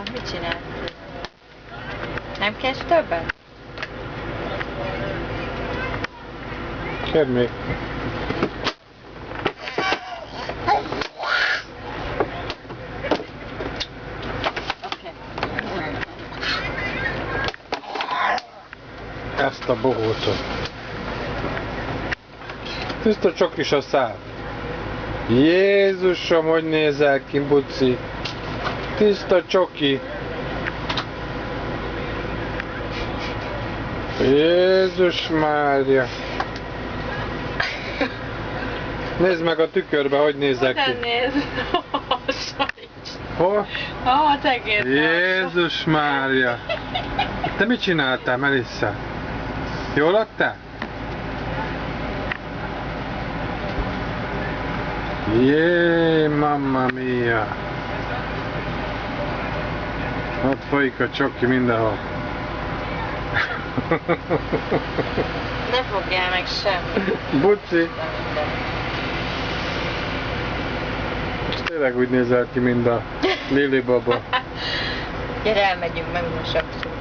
Mit csinálsz? Nem kezd többet? Semmi. Oké. Ezt a bohócot. Tiszta csokis a szár. Jézusom, hogy nézel ki, buci. Tiszta csoki. Jézus Mária. Nézd meg a tükörbe, hogy nézek ki. Hogyan néz? Hol? A tegér. Jézus Mária. Te mit csináltál, Melissa? Jól laktál? Jé, mamma mia. Ott folyik a csoki mindenhol. Ne fogjál meg semmi. Buci. És tényleg úgy nézel ki, mint a Lili baba. Gyere, elmegyünk, megmosakszunk.